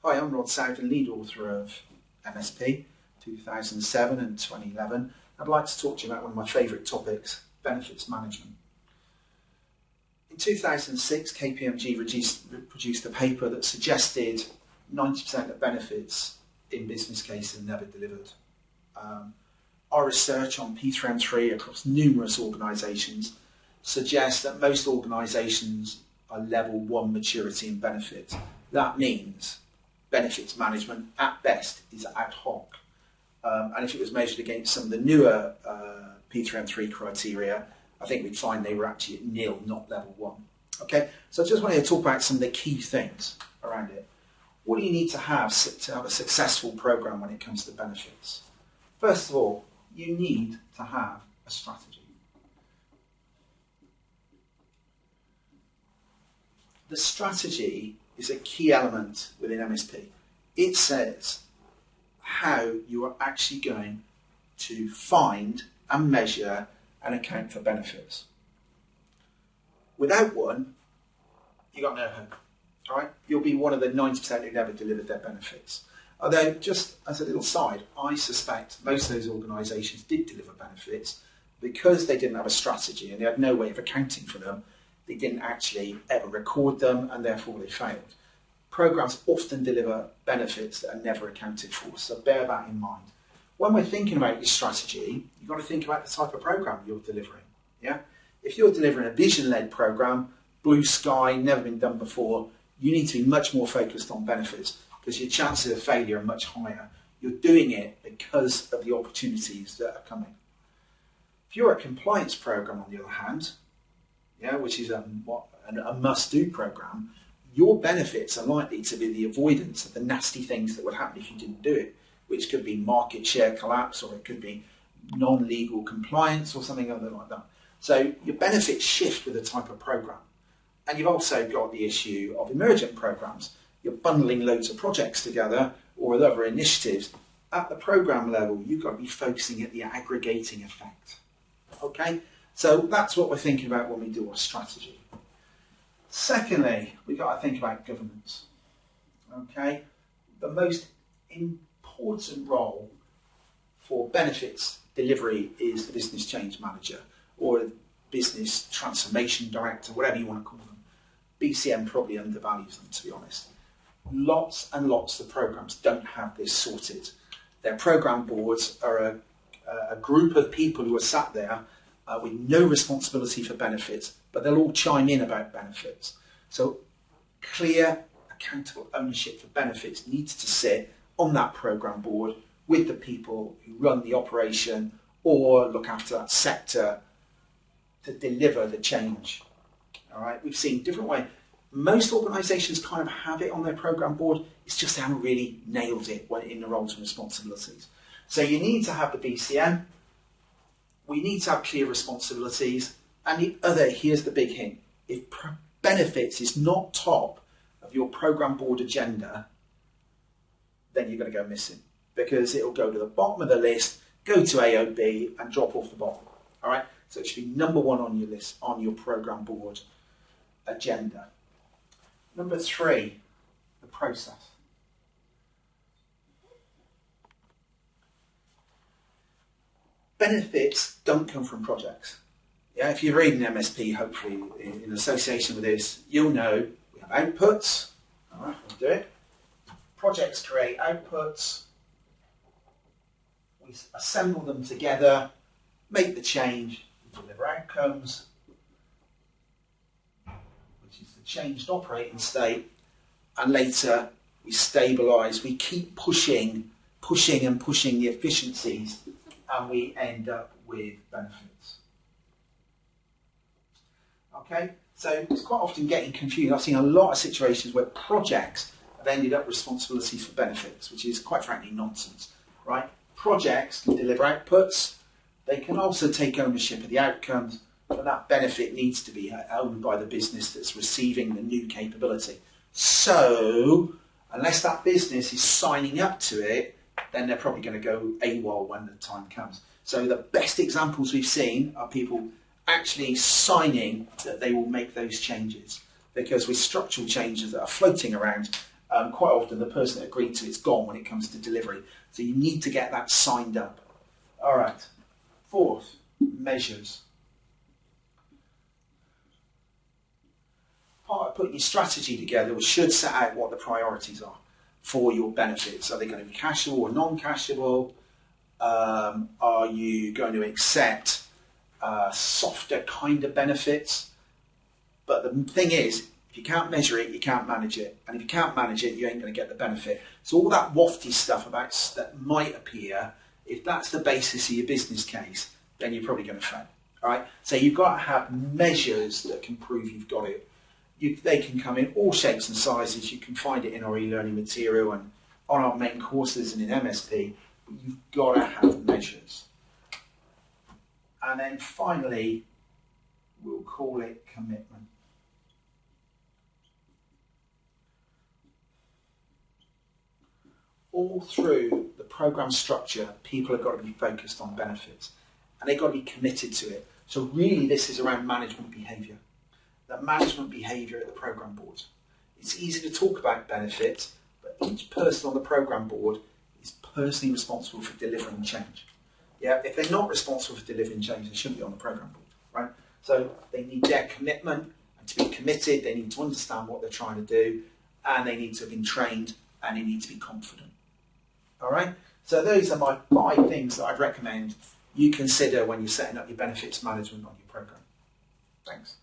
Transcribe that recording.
Hi, I'm Sowden, lead author of MSP 2007 and 2011. I'd like to talk to you about one of my favourite topics, benefits management. In 2006, KPMG produced a paper that suggested 90% of benefits in business cases are never delivered. Our research on P3M3 across numerous organisations suggests that most organisations are level 1 maturity in benefits. That means benefits management at best is ad hoc. And if it was measured against some of the newer P3M3 criteria, I think we'd find they were actually at nil, not level 1. Okay, so I just wanted to talk about some of the key things around it. What do you need to have a successful program when it comes to benefits? First of all, you need to have a strategy. The strategy is a key element within MSP. It says how you are actually going to find and measure and account for benefits. Without one, you've got no hope. All right? You'll be one of the 90% who never delivered their benefits. Although, just as a little side, I suspect most of those organisations did deliver benefits because they didn't have a strategy and they had no way of accounting for them. They didn't actually ever record them and therefore they failed. Programs often deliver benefits that are never accounted for, so bear that in mind. When we're thinking about your strategy, you've got to think about the type of program you're delivering. Yeah? If you're delivering a vision-led program, blue sky, never been done before, you need to be much more focused on benefits because your chances of failure are much higher. You're doing it because of the opportunities that are coming. If you're a compliance program, on the other hand, which is a must-do program, your benefits are likely to be the avoidance of the nasty things that would happen if you didn't do it, which could be market share collapse or it could be non-legal compliance or something other like that. So your benefits shift with the type of program. And you've also got the issue of emergent programs. You're bundling loads of projects together or with other initiatives. At the program level, you've got to be focusing at the aggregating effect. Okay? So that's what we're thinking about when we do our strategy. Secondly, we've got to think about governance. Okay? The most important role for benefits delivery is the business change manager or business transformation director, whatever you want to call them. BCM probably undervalues them, to be honest. Lots and lots of programs don't have this sorted. Their program boards are a group of people who are sat there with no responsibility for benefits, but they'll all chime in about benefits. So clear, accountable ownership for benefits needs to sit on that program board with the people who run the operation or look after that sector to deliver the change. All right, we've seen different ways. Most organisations kind of have it on their program board. It's just they haven't really nailed it in the roles and responsibilities. So you need to have the BCM. We need to have clear responsibilities. And here's the big hint. If benefits is not top of your program board agenda, then you're going to go missing because it'll go to the bottom of the list, go to AOB and drop off the bottom. All right. So it should be number 1 on your list, on your program board agenda. Number 3, the process. Benefits don't come from projects. Yeah, if you're reading MSP, hopefully in association with this, you'll know we have outputs. All right, we'll do it. Projects create outputs. We assemble them together, make the change, deliver outcomes, which is the changed operating state, and later we stabilise, we keep pushing the efficiencies, and we end up with benefits. Okay, so it's quite often getting confused. I've seen a lot of situations where projects have ended up responsibilities for benefits, which is quite frankly nonsense, right? Projects can deliver outputs. They can also take ownership of the outcomes, but that benefit needs to be owned by the business that's receiving the new capability. So, unless that business is signing up to it, then they're probably going to go AWOL when the time comes. So the best examples we've seen are people actually signing that they will make those changes. Because with structural changes that are floating around, quite often the person that agreed to it's gone when it comes to delivery. So you need to get that signed up. All right. Fourth, measures. Part of putting your strategy together should set out what the priorities are for your benefits. Are they going to be cashable or non-cashable? Are you going to accept softer kind of benefits? But the thing is, if you can't measure it, you can't manage it. And if you can't manage it, you ain't going to get the benefit. So all that wafty stuff about that might appear, if that's the basis of your business case, then you're probably going to fail. All right? So you've got to have measures that can prove you've got it. They can come in all shapes and sizes. You can find it in our e-learning material and on our main courses and in MSP. But you've got to have measures. And then finally, we'll call it commitment. All through the program structure, people have got to be focused on benefits and they've got to be committed to it. So really this is around management behaviour. The management behaviour at the program board. It's easy to talk about benefits, but each person on the program board is personally responsible for delivering change. Yeah, if they're not responsible for delivering change, they shouldn't be on the program board, right? So they need their commitment, and to be committed, they need to understand what they're trying to do, and they need to have been trained, and they need to be confident. All right? So those are my 5 things that I'd recommend you consider when you're setting up your benefits management on your program. Thanks.